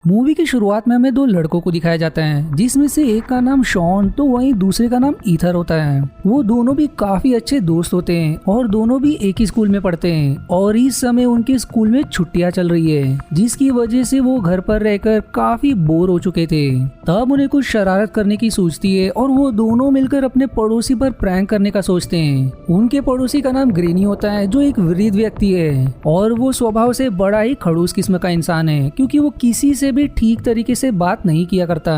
Movie की शुरुआत में हमें दो लड़कों को दिखाया जाता है, जिसमें से एक का नाम शॉन तो वहीं दूसरे का नाम ईथर होता है। वो दोनों भी काफी अच्छे दोस्त होते हैं और दोनों भी एक ही स्कूल में पढ़ते हैं और इस समय उनके स्कूल में छुट्टियां चल रही है, जिसकी वजह से वो घर पर रहकर काफी बोर हो चुके थे। तब उन्हें कुछ शरारत करने की सोचती है और वो दोनों मिलकर अपने पड़ोसी पर प्रैंक करने का सोचते हैं। उनके पड़ोसी का नाम ग्रेनी होता है, जो एक वृद्ध व्यक्ति है और वो स्वभाव से बड़ा ही खड़ूस किस्म का इंसान है, क्योंकि वो किसी से भी ठीक तरीके से बात नहीं किया करता।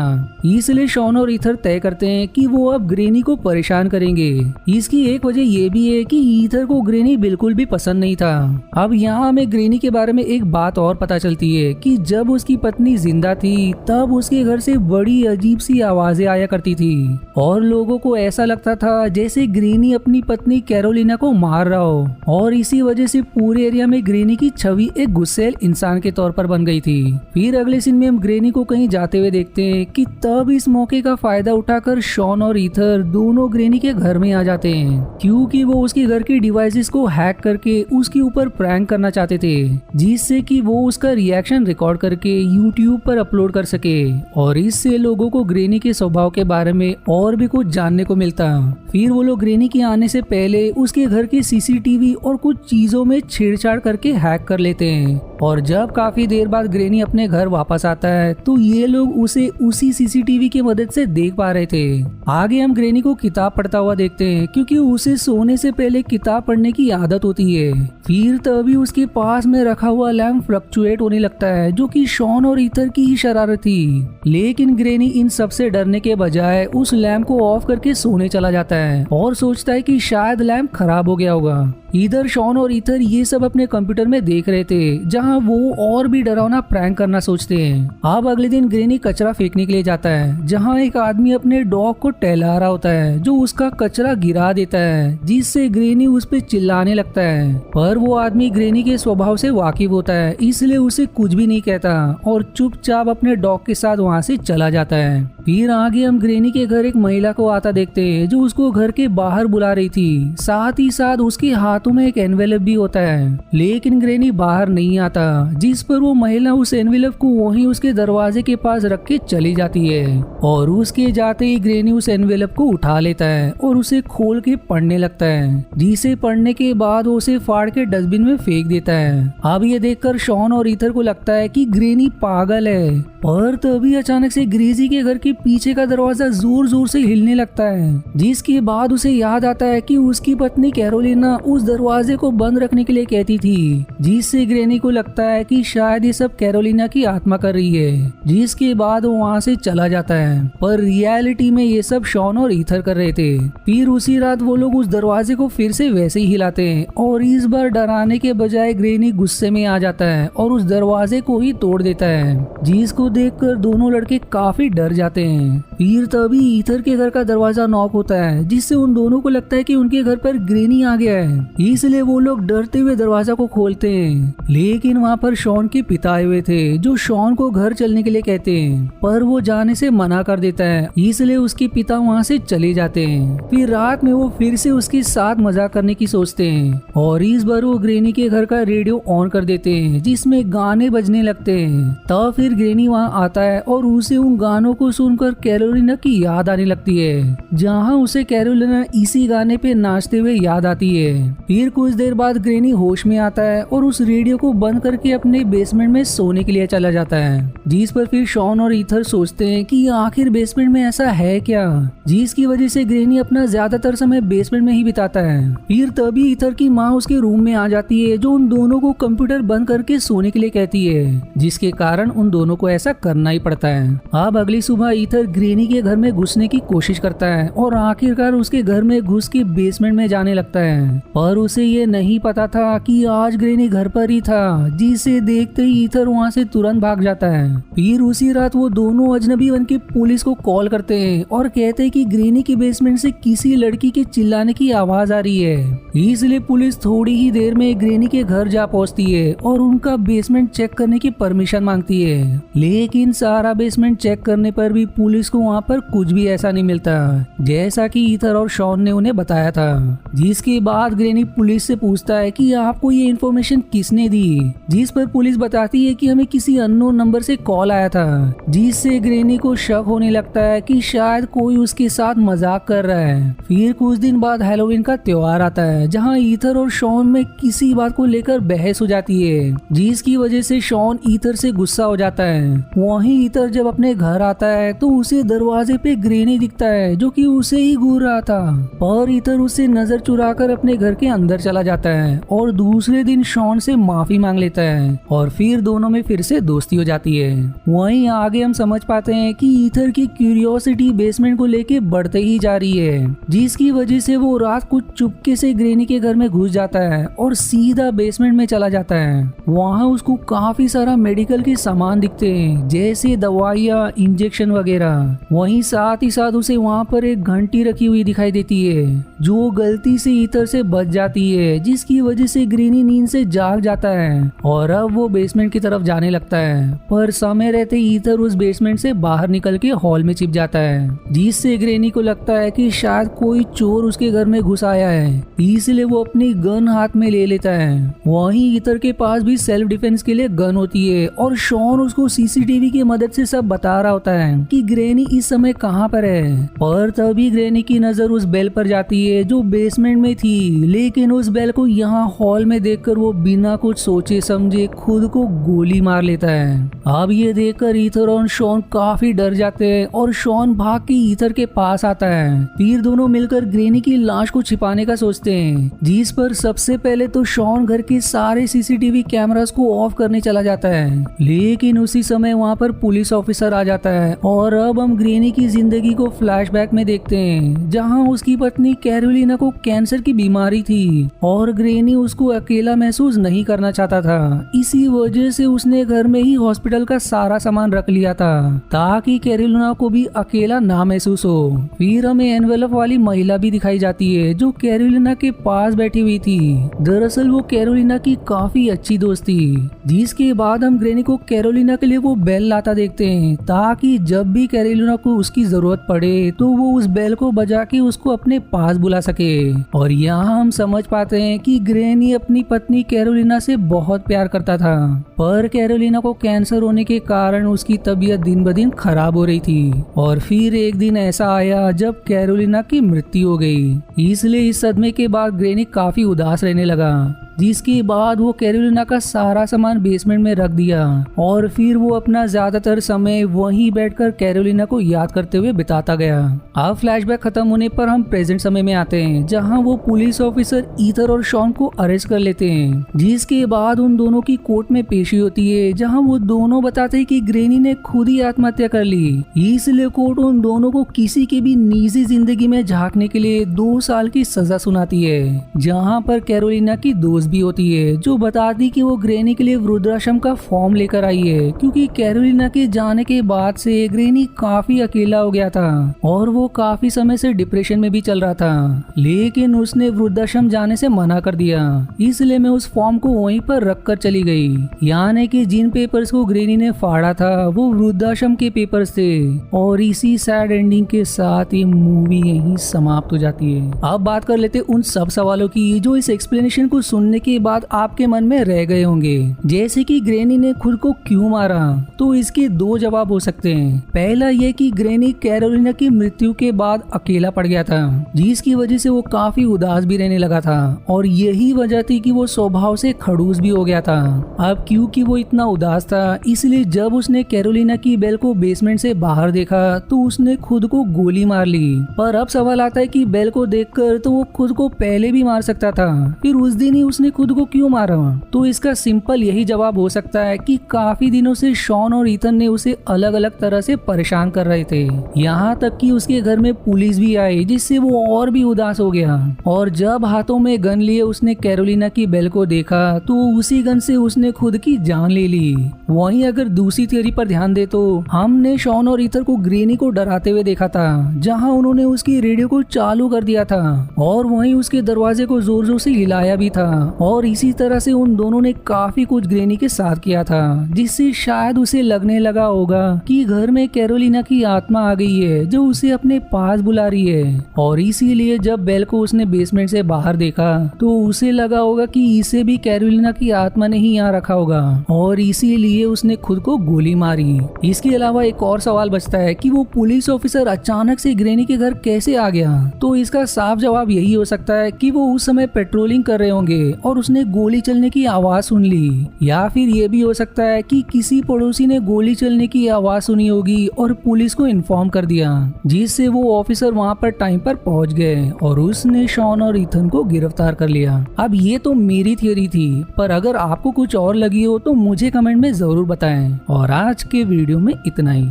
इसलिए शॉन और ईथर तय करते हैं कि वो अब ग्रेनी को परेशान करेंगे। इसकी एक वजह ये भी है कि ईथर को ग्रेनी बिल्कुल भी पसंद नहीं था। अब यहाँ हमें ग्रेनी के बारे में एक बात और पता चलती है कि जब उसकी पत्नी जिंदा थी तब उसके घर से बड़ी अजीब सी आवाजें आया करती थी और लोगों को ऐसा लगता था जैसे ग्रेनी अपनी पत्नी कैरोलिना को मार रहा हो, और इसी वजह से पूरे एरिया में ग्रेनी की छवि एक गुस्सैल इंसान के तौर पर बन गई थी। फिर अगले सीन में हम ग्रेनी को कहीं जाते हुए देखते हैं कि तब इस मौके का फायदा उठाकर शॉन और ईथर दोनों ग्रेनी के घर में आ जाते हैं, क्योंकि वो उसके घर की डिवाइसेस को हैक करके उसके ऊपर प्रैंक करना चाहते थे, जिससे कि वो उसका रिएक्शन रिकॉर्ड करके यूट्यूब पर अपलोड कर सके और इससे लोगों को ग्रेनी के स्वभाव के बारे में और भी कुछ जानने को मिलता। फिर वो लोग ग्रेनी के आने से पहले उसके घर के सीसीटीवी और कुछ चीजों में छेड़छाड़ करके हैक कर लेते हैं, और जब काफी देर बाद ग्रेनी अपने घर वापस आता है तो ये लोग उसे उसी सीसीटीवी की मदद से देख पा रहे थे। आगे हम ग्रेनी को किताब पढ़ता हुआ देखते हैं, क्योंकि उसे सोने से पहले किताब पढ़ने की आदत होती है। फिर तभी उसके पास में रखा हुआ लैम्प फ्लक्चुएट होने लगता है, जो कि शॉन और ईथर की ही शरारत थी। लेकिन ग्रेनी इन सब से डरने के बजाय उस लैम्प को ऑफ करके सोने चला जाता है और सोचता है कि शायद लैम्प खराब हो गया होगा। इधर शॉन और ईथर ये सब अपने कंप्यूटर में देख रहे थे, जहां वो और भी डरावना प्रैंक करना सोचते हैं। अब अगले दिन ग्रेनी कचरा फेंकने के लिए जाता है, जहां एक आदमी अपने डॉग को टहला रहा होता है, जो उसका कचरा गिरा देता है, जिससे ग्रेनी उस पे चिल्लाने लगता है। पर वो आदमी ग्रेनी के स्वभाव से वाकिफ होता है, इसलिए उसे कुछ भी नहीं कहता और चुपचाप अपने डॉग के साथ वहां से चला जाता है। फिर आगे हम ग्रेनी के घर एक महिला को आता देखते हैं, जो उसको घर के बाहर बुला रही थी। साथ ही साथ उसके हाथों में एक एनवेलप भी होता है, लेकिन ग्रेनी बाहर नहीं आता, जिस पर वो महिला उस एनवेलप को वहीं उसके दरवाजे के पास रख के चली जाती है और उसके जाते ही ग्रेनी उस एनवेलप को उठा लेता है और उसे खोल के पढ़ने लगता है, जिसे पढ़ने के बाद वो उसे फाड़ के डस्टबिन में फेंक देता है। अब ये देखकर शॉन और ईथर को लगता है कि ग्रेनी पागल है, पर तभी अचानक से ग्रेजी के घर के पीछे का दरवाजा जोर जोर से हिलने लगता है, जिसके बाद उसे याद आता है कि उसकी पत्नी कैरोलिना उस दरवाजे को बंद रखने के लिए कहती थी, जिससे ग्रेनी को लगता है कि शायद ये सब कैरोलिना की आत्मा कर रही है। जिसके बाद वो वहाँ से चला जाता है, पर रियलिटी में ये सब शॉन और ईथर कर रहे थे। फिर उसी रात वो लोग उस दरवाजे को फिर से वैसे ही हिलाते हैं और इस बार डराने के बजाय ग्रेनी गुस्से में आ जाता है और उस दरवाजे को ही तोड़ देता है, जिसको देखकर दोनों लड़के काफी डर जाते हैं। फिर तभी ईथर के घर का दरवाजा नॉक होता है, जिससे उन दोनों को लगता है कि उनके घर पर ग्रेनी आ गया है, इसलिए वो लोग डरते हुए दरवाजा को खोलते हैं। लेकिन वहाँ पर शॉन के पिता आए हुए थे, जो शॉन को घर चलने के लिए कहते हैं, पर वो जाने से मना कर देता है, इसलिए उसके पिता वहाँ से चले जाते हैं। फिर रात में वो फिर से उसके साथ मजाक करने की सोचते हैं और इस बार वो ग्रेनी के घर का रेडियो ऑन कर देते हैं, जिसमें गाने बजने लगते हैं। तब फिर ग्रेनी वहाँ आता है और उसे उन गानों को सुनकर कैरोलिना की याद आने लगती है, जहाँ उसे कैरोलिना इसी गाने पे नाचते हुए याद आती है। फिर कुछ देर बाद ग्रेनी होश में आता है और उस रेडियो को बंद करके अपने बेसमेंट में सोने के लिए चला जाता है, जिस पर फिर शॉन और ईथर सोचते हैं कि आखिर बेसमेंट में ऐसा है क्या, जिसकी वजह से ग्रेनी अपना ज्यादातर समय बेसमेंट में ही बिताता है। फिर तभी ईथर की माँ उसके रूम में आ जाती है, जो उन दोनों को कंप्यूटर बंद करके सोने के लिए कहती है, जिसके कारण उन दोनों को ऐसा करना ही पड़ता है। अब अगली सुबह ईथर ग्रेनी के घर में घुसने की कोशिश करता है और आखिरकार उसके घर में घुस के बेसमेंट में जाने लगता है, पर उसे ये नहीं पता था कि आज ग्रेनी घर पर ही था, जिसे देखते ही ईथर वहाँ से तुरंत भाग जाता है। फिर उसी रात वो दोनों अजनबी बन के पुलिस को कॉल करते हैं और कहते हैं कि ग्रेनी के बेसमेंट से किसी लड़की के चिल्लाने की आवाज आ रही है। इसलिए पुलिस थोड़ी ही देर में ग्रेनी के घर जा पहुंचती है और उनका बेसमेंट चेक करने की परमिशन मांगती है, लेकिन सारा बेसमेंट चेक करने पर भी पुलिस को वहाँ पर कुछ भी ऐसा नहीं मिलता जैसा कि ईथर और शॉन ने उन्हें बताया था। जिसके बाद ग्रेनी पुलिस से पूछता है कि आपको ये इन्फॉर्मेशन किसने दी, जिस पर पुलिस बताती है कि हमें किसी अननोन नंबर से कॉल आया था, जिससे ग्रेनी को शक होने लगता है कि शायद कोई उसके साथ मजाक कर रहा है। फिर कुछ दिन बाद हैलोवीन का त्योहार आता है जहाँ ईथर और शॉन में किसी बात को लेकर बहस हो जाती है, जिसकी वजह से शॉन ईथर से गुस्सा हो जाता है। वहीं ईथर जब अपने घर आता है तो उसे दरवाजे पे ग्रेनी दिखता है जो कि उसे ही घूर रहा था, पर ईथर उससे नजर चुराकर अपने घर के अंदर चला जाता है और दूसरे दिन शॉन से माफी मांग लेता है और फिर दोनों में फिर से दोस्ती हो जाती है। वहीं आगे हम समझ पाते हैं कि ईथर की क्यूरियोसिटी बेसमेंट को लेके बढ़ते ही जा रही है, जिसकी वजह से वो रात को चुपके से ग्रेनी के घर में घुस जाता है और सीधा बेसमेंट में चला जाता है। वहाँ उसको काफी सारा मेडिकल के सामान दिखते हैं जैसे दवाइयाँ, इंजेक्शन वगैरह। वहीं साथ ही साथ उसे वहाँ पर एक घंटी रखी हुई दिखाई देती है जो गलती से ईथर से बच जाती है, जिसकी वजह से ग्रेनी नींद से जाग जाता है और अब वो बेसमेंट की तरफ जाने लगता है। पर समय रहते ईथर उस बेसमेंट से बाहर निकल के हॉल में छिप जाता है, जिससे ग्रेनी को लगता है कि शायद कोई चोर उसके घर में घुस आया है, इसलिए वो अपनी गन हाथ में ले लेता है। वहीं ईथर के पास भी सेल्फ डिफेंस के लिए गन होती है और शॉन उसको सीसीटीवी की मदद से सब बता रहा होता है कि ग्रेनी इस समय कहाँ पर है। पर तभी ग्रेनी की नजर उस बेल पर जाती है जो बेसमेंट में थी, लेकिन उस बेल को यहाँ हॉल में देखकर वो बिना कुछ सोचे समझे खुद को गोली मार लेता है। अब ये देखकर ईथर और शॉन काफी डर जाते हैं और शॉन भाग के ईथर के पास आता है। फिर दोनों मिलकर ग्रेनी की लाश को छिपाने का सोचते हैं, जिस पर सबसे पहले तो शॉन घर के सारे सीसीटीवी कैमरास को ऑफ करने चला जाता है, लेकिन उसी समय वहाँ पर पुलिस ऑफिसर आ जाता है और अब हम ग्रेनी की जिंदगी को फ्लैशबैक में देखते हैं जहाँ उसकी पत्नी कैरोलिना को कैंसर की बीमारी थी और ग्रेनी उसको अकेला महसूस नहीं करना चाहता था। इसी वजह से उसने घर में ही हॉस्पिटल का सारा सामान रख लिया था ताकि कैरोलिना को भी अकेला ना महसूस हो। फिर हमें एनवेलप वाली महिला भी दिखाई जाती है जो कैरोलिना के पास बैठी हुई थी। दरअसल वो कैरोलिना की काफी अच्छी दोस्त थी। जिसके बाद हम ग्रेनी को कैरोलिना के लिए वो बेल लाता देखते हैं ताकि जब भी कैरोलिना को उसकी जरूरत पड़े तो वो उस बेल को बजा के उसको अपने पास बुला सके। और यहाँ हम समझ पाते हैं कि ग्रेनी अपनी पत्नी कैरोलिना से बहुत प्यार करता था, पर कैरोलिना को कैंसर होने के कारण उसकी तबीयत दिन ब दिन खराब हो रही थी। और फिर एक दिन ऐसा आया जब कैरोलिना की मृत्यु हो गई, इसलिए इस सदमे के बाद ग्रेनी काफी उदास रहने लगा। जिसके बाद वो कैरोलिना का सारा सामान बेसमेंट में रख दिया और फिर वो अपना ज्यादातर समय वहीं बैठकर कैरोलिना को याद करते हुए बिताता गया। अब फ्लैशबैक खत्म होने पर हम प्रेजेंट समय में आते हैं जहां वो पुलिस ऑफिसर ईथर और शॉन को अरेस्ट कर लेते हैं, जिसके बाद उन दोनों की कोर्ट में पेशी होती है जहां वो दोनों बताते हैं कि ग्रेनी ने खुद ही आत्महत्या कर ली। इसलिए कोर्ट उन दोनों को किसी की भी निजी जिंदगी में झांकने के लिए 2 साल की सजा सुनाती है, जहाँ पर कैरोलिना की दोस्त भी होती है जो बताती कि वो ग्रेनी के लिए वृद्धाश्रम का फॉर्म लेकर आई है, क्योंकि कैरोलिना के जाने के बाद से ग्रेनी काफी अकेला हो गया था और वो काफी समय से डिप्रेशन में भी चल रहा था। लेकिन उसने वृद्धाश्रम जाने से मना कर दिया, इसलिए मैं उस फॉर्म को वहीं पर रख कर चली गई। यानी कि जिन पेपर्स को ग्रेनी ने फाड़ा था वो वृद्धाश्रम के पेपर्स थे। और इसी सैड एंडिंग के साथ ये मूवी यहीं समाप्त हो जाती है। अब बात कर लेते उन सब सवालों की जो इस एक्सप्लेनेशन को सुनने के बाद आपके मन में रह गए होंगे, जैसे कि ग्रेनी ने खुद को क्यों मारा। तो इसके 2 जवाब हो सकते हैं। पहला ये कि ग्रेनी कैरोलिना की मृत्यु के बाद अकेला पड़ गया था, जिसकी वजह से वो काफी उदास भी रहने लगा था और यही वजह थी कि वो स्वभाव से खड़ूस भी हो गया था। अब क्योंकि वो इतना उदास था इसलिए जब उसने कैरोलिना की बेल को बेसमेंट से बाहर देखा तो उसने खुद को गोली मार ली। पर अब सवाल आता है कि बेल को देखकर तो वो खुद को पहले भी मार सकता था, फिर उस दिन ही उसने खुद को क्यों मारा। तो इसका सिंपल यही जवाब हो सकता है कि काफी दिनों से शॉन और ईथन ने उसे अलग अलग तरह से परेशान कर रहे थे, यहाँ तक कि उसके घर में पुलिस भी आई, जिससे वो और भी उदास हो गया। और जब हाथों में गन लिए उसने कैरोलिना की बेल को देखा तो उसी गन से उसने खुद की जान ले ली। वहीं अगर दूसरी थियोरी पर ध्यान दे तो हमने शॉन और ईथर को ग्रेनी को डराते हुए देखा था, जहाँ उन्होंने उसकी रेडियो को चालू कर दिया था और वहीं उसके दरवाजे को जोर जोर से हिलाया भी था और इसी तरह से उन दोनों ने काफी कुछ ग्रेनी के साथ किया था, जिससे शायद उसे लगने लगा होगा कि घर में कैरोलिना की आत्मा आ गई है जो उसे अपने पास बुला रही है। और इसीलिए जब बेल को उसने बेसमेंट से बाहर देखा तो उसे लगा होगा कि इसे भी कैरोलिना की आत्मा ने ही यहाँ रखा होगा और इसीलिए उसने खुद को गोली मारी। इसके अलावा एक और सवाल बचता है कि वो पुलिस ऑफिसर अचानक से ग्रेनी के घर कैसे आ गया। तो इसका साफ जवाब यही हो सकता है कि वो उस समय पेट्रोलिंग कर रहे होंगे और उसने गोली चलने की आवाज सुन ली, या फिर ये भी हो सकता है कि किसी पड़ोसी ने गोली चलने की आवाज सुनी होगी और पुलिस को इन्फॉर्म कर दिया, जिससे वो ऑफिसर वहाँ पर टाइम पर पहुँच गए और उसने शॉन और ईथन को गिरफ्तार कर लिया। अब ये तो मेरी थियरी थी, पर अगर आपको कुछ और लगी हो तो मुझे कमेंट में जरूर बताएं। और आज के वीडियो में इतना ही।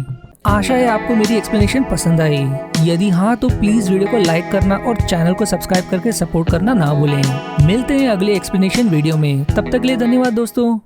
आशा है आपको मेरी एक्सप्लेनेशन पसंद आई। यदि हाँ तो प्लीज वीडियो को लाइक करना और चैनल को सब्सक्राइब करके सपोर्ट करना ना भूलें। मिलते हैं अगले एक्सप्लेनेशन वीडियो में, तब तक के लिए धन्यवाद दोस्तों।